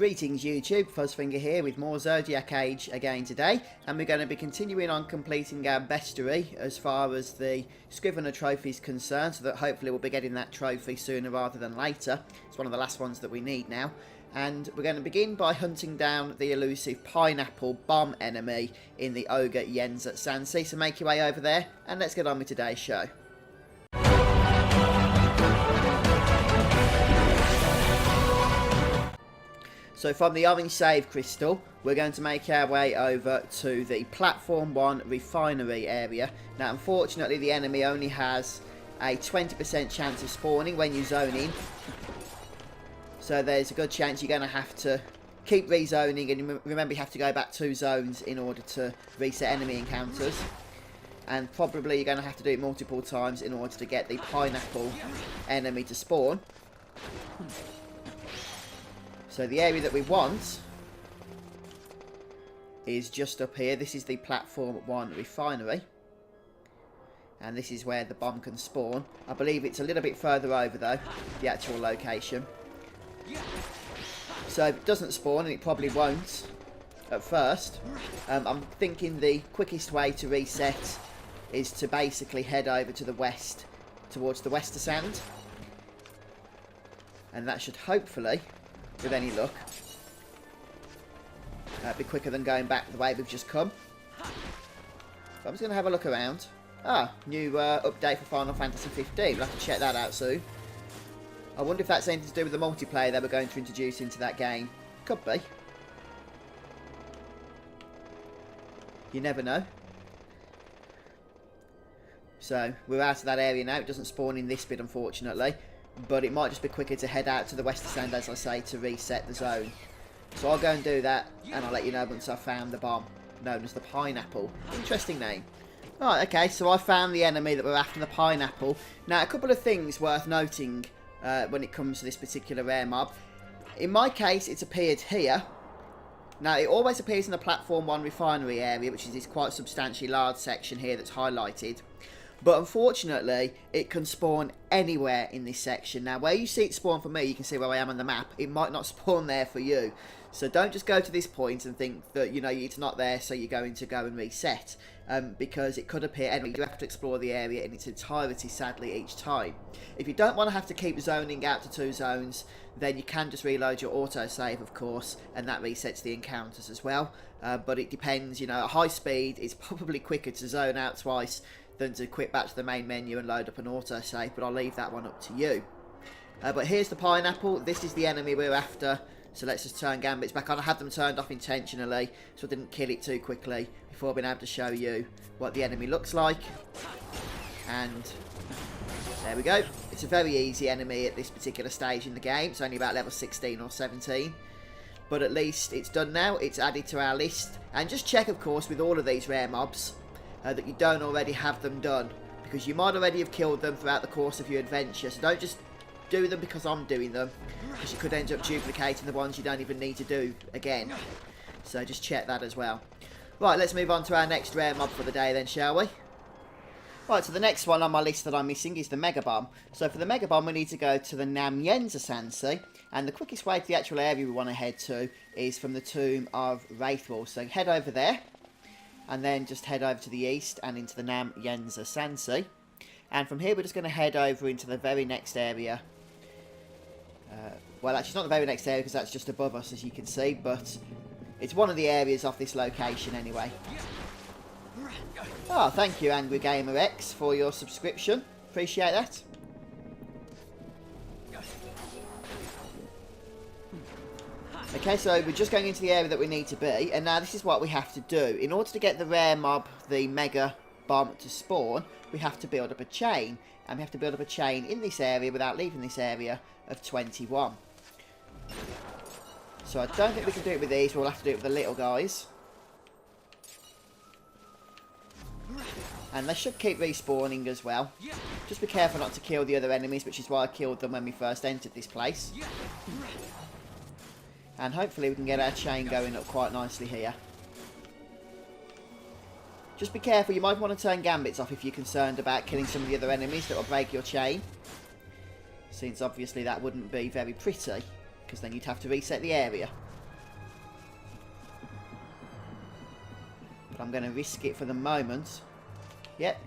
Greetings YouTube, Fuzzfinger here with more Zodiac Age again today, and we're going to be continuing on completing our Bestiary as far as the Scrivener trophy is concerned, so that hopefully we'll be getting that trophy sooner rather than later. It's one of the last ones that we need now, and we're going to begin by hunting down the elusive Pineapple Bomb enemy in the Ogre Yenza Sansi. So make your way over there, and let's get on with today's show. So from the orange save crystal, we're going to make our way over to the Platform 1 refinery area. Now unfortunately the enemy only has a 20% chance of spawning when you zone in. So there's a good chance you're going to have to keep rezoning, and remember you have to go back 2 zones in order to reset enemy encounters. And probably you're going to have to do it multiple times in order to get the pineapple enemy to spawn. So the area that we want is just up here. This is the Platform 1 refinery. And this is where the bomb can spawn. I believe it's a little bit further over though, the actual location. So if it doesn't spawn, and it probably won't at first, I'm thinking the quickest way to reset is to basically head over to the west, towards the Wester Sand. And that should hopefully, with any luck, be quicker than going back the way we've just come. So I'm just going to have a look around. Ah, new update for Final Fantasy XV. We'll have to check that out soon. I wonder if that's anything to do with the multiplayer they were going to introduce into that game. Could be. You never know. So we're out of that area now. It doesn't spawn in this bit, unfortunately. But it might just be quicker to head out to the Wester Sand, as I say, to reset the zone. So I'll go and do that, and I'll let you know once I've found the bomb, known as the Pineapple. Interesting name. Right, okay, so I found the enemy that we're after, the Pineapple. Now, a couple of things worth noting when it comes to this particular rare mob. In my case, it's appeared here. Now, it always appears in the Platform 1 refinery area, which is this quite substantially large section here that's highlighted. But unfortunately, it can spawn anywhere in this section. Now, where you see it spawn for me, you can see where I am on the map. It might not spawn there for you. So don't just go to this point and think that, you know, it's not there, so you're going to go and reset. Because it could appear anyway. You have to explore the area in its entirety, sadly, each time. If you don't want to have to keep zoning out to 2 zones, then you can just reload your autosave, of course, and that resets the encounters as well. But it depends, you know, at high speed, it's probably quicker to zone out twice than to quit back to the main menu and load up an autosave, but I'll leave that one up to you. But here's the Pineapple. This is the enemy we're after, so let's just turn Gambits back on. I had them turned off intentionally, so I didn't kill it too quickly before being able to show you what the enemy looks like. And there we go. It's a very easy enemy at this particular stage in the game. It's only about level 16 or 17. But at least it's done now. It's added to our list. And just check, of course, with all of these rare mobs, that you don't already have them done, because you might already have killed them throughout the course of your adventure. So don't just do them because I'm doing them, because you could end up duplicating the ones you don't even need to do again. So just check that as well. Right, let's move on to our next rare mob for the day then, shall we? Right, so the next one on my list that I'm missing is the Megabomb. So for the Megabomb we need to go to the Yenza Sansi, and the quickest way to the actual area we want to head to is from the Tomb of Wraithwall. So head over there, and then just head over to the east and into the Yenza Sansi. And from here we're just going to head over into the very next area. Well, actually it's not the very next area because that's just above us, as you can see, but it's one of the areas off this location anyway. Oh, thank you Angry Gamer X for your subscription. Appreciate that. Okay, so we're just going into the area that we need to be, and now this is what we have to do. In order to get the rare mob, the Mega Bomb, to spawn, we have to build up a chain. And we have to build up a chain in this area without leaving this area of 21. So I don't think we can do it with these, we'll have to do it with the little guys. And they should keep respawning as well. Just be careful not to kill the other enemies, which is why I killed them when we first entered this place. And hopefully we can get our chain going up quite nicely here. Just be careful, you might want to turn Gambits off if you're concerned about killing some of the other enemies that will break your chain. Since obviously that wouldn't be very pretty, because then you'd have to reset the area. But I'm going to risk it for the moment. Yep.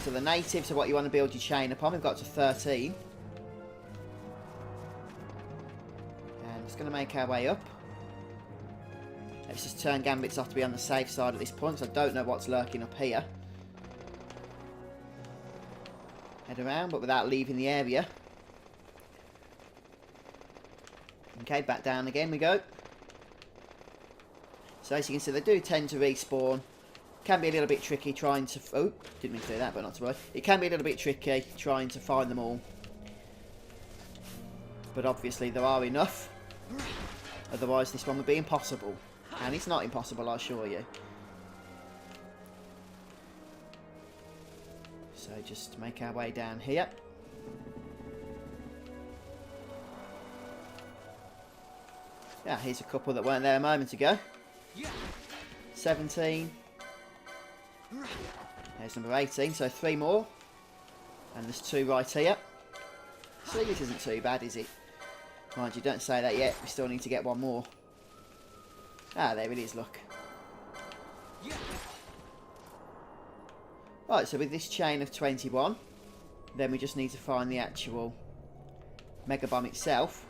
So the natives are what you want to build your chain upon. We've got to 13. And just going to make our way up. Let's just turn gambits off to be on the safe side at this point, because I don't know what's lurking up here. Head around, but without leaving the area. Okay, back down again we go. So as you can see, they do tend to respawn. Can be a little bit tricky trying to... Oh, didn't mean to do that, but not to worry. It can be a little bit tricky trying to find them all. But obviously there are enough. Otherwise this one would be impossible. And it's not impossible, I assure you. So just make our way down here. Yeah, here's a couple that weren't there a moment ago. 17. There's number 18, so 3 more. And there's 2 right here. See, this isn't too bad, is it? Mind you, don't say that yet. We still need to get 1 more. Ah, there it is, look. Right, so with this chain of 21, then we just need to find the actual Megabomb itself.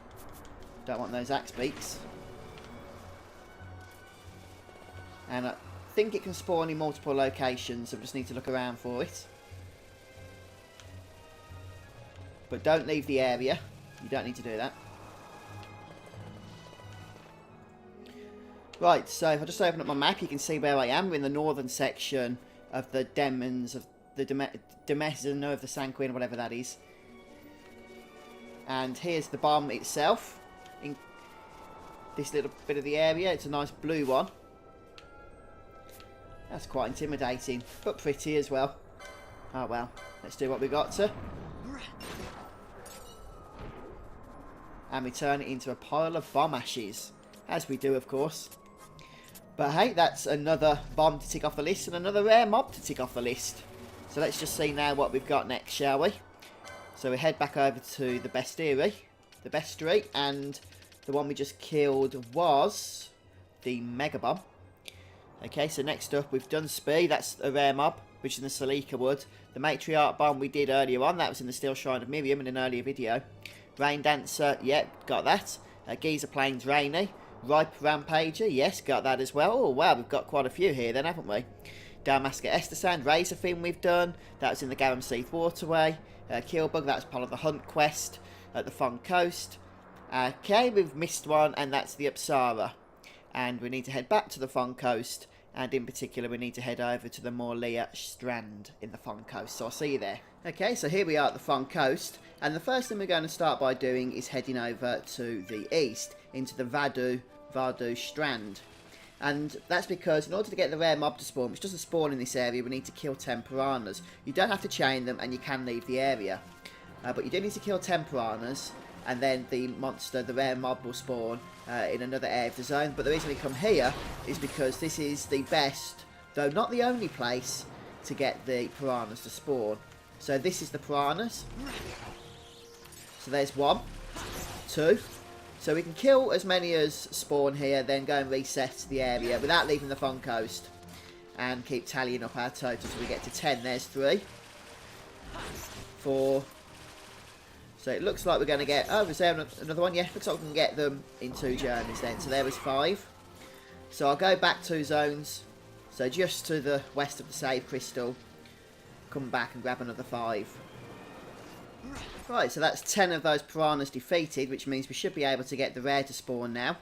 Don't want those axe beaks. And I think it can spawn in multiple locations, so we just need to look around for it. But don't leave the area. You don't need to do that. Right, so if I just open up my map, you can see where I am. We're in the northern section of the demons of the Demesne of the Sanguine, whatever that is. And here's the bomb itself. In this little bit of the area, it's a nice blue one. That's quite intimidating, but pretty as well. Oh well, let's do what we got to. And we turn it into a pile of bomb ashes. As we do, of course. But hey, that's another bomb to tick off the list and another rare mob to tick off the list. So let's just see now what we've got next, shall we? So we head back over to the Bestiary. And the one we just killed was the Megabomb. Okay, so next up we've done Spee, that's a rare mob, which is in the Salika Wood. The Matriarch Bomb we did earlier on, that was in the Steel Shrine of Miriam in an earlier video. Rain Dancer, yep, got that. Geezer Plains Rainy. Ripe Rampager, yes, got that as well. Oh wow, we've got quite a few here then, haven't we? Dalmasca Estersand, Razor Fin we've done. That was in the Garamseath Waterway. Killbug, that's part of the Hunt Quest at the Phon Coast. Okay, we've missed one, and that's the Apsara. And we need to head back to the Phon Coast. And in particular, we need to head over to the Morlea Strand in the Phon Coast. So I'll see you there. Okay, so here we are at the Phon Coast. And the first thing we're going to start by doing is heading over to the east, into the Vardu Strand. And that's because in order to get the rare mob to spawn, which doesn't spawn in this area, we need to kill 10 piranhas. You don't have to chain them, and you can leave the area. But you do need to kill 10 piranhas, and then the monster, the rare mob, will spawn in another area of the zone. But the reason we come here is because this is the best, though not the only place, to get the piranhas to spawn. So this is the piranhas. So there's 1, 2. So we can kill as many as spawn here, then go and reset the area without leaving the Phon Coast. And keep tallying up our total so we get to 10. There's 3, 4. So it looks like we're going to get... Oh, is there another one? Yeah, looks like we can get them in 2 journeys then. So there was 5. So I'll go back 2 zones. So just to the west of the save crystal. Come back and grab another 5. Right, so that's 10 of those piranhas defeated, which means we should be able to get the rare to spawn now.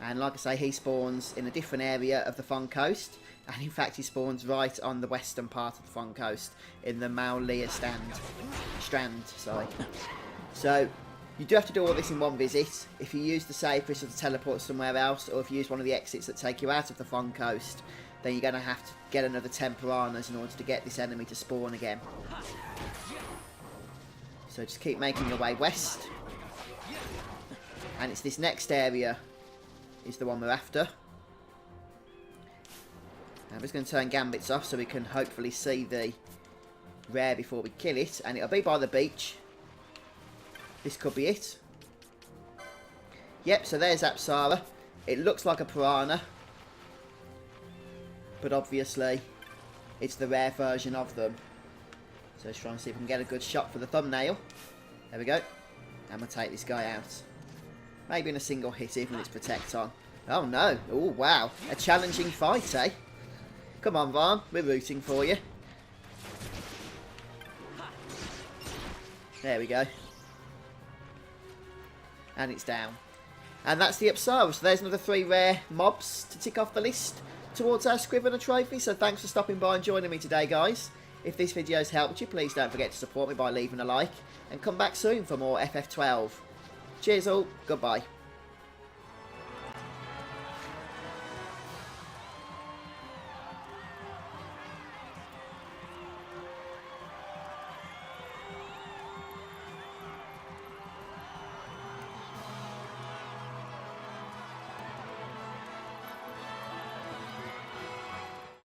And like I say, he spawns in a different area of the Phon Coast. And in fact, he spawns right on the western part of the Phon Coast, in the Morlea Strand. So, you do have to do all this in one visit. If you use the save crystal to teleport somewhere else, or if you use one of the exits that take you out of the Phon Coast, then you're going to have to get another 10 piranhas in order to get this enemy to spawn again. So just keep making your way west. And it's this next area is the one we're after. I'm just going to turn gambits off so we can hopefully see the rare before we kill it. And it'll be by the beach. This could be it. Yep, so there's Apsara. It looks like a piranha, but obviously it's the rare version of them. So let's try and see if we can get a good shot for the thumbnail. There we go. And we'll take this guy out. Maybe in a single hit, even with its protect on. Oh no. Oh wow. A challenging fight, eh? Come on, Phon. We're rooting for you. There we go. And it's down. And that's the Apsara. So there's another 3 rare mobs to tick off the list towards our Scrivener trophy. So thanks for stopping by and joining me today, guys. If this video's helped you, please don't forget to support me by leaving a like. And come back soon for more FF12. Cheers all. Goodbye.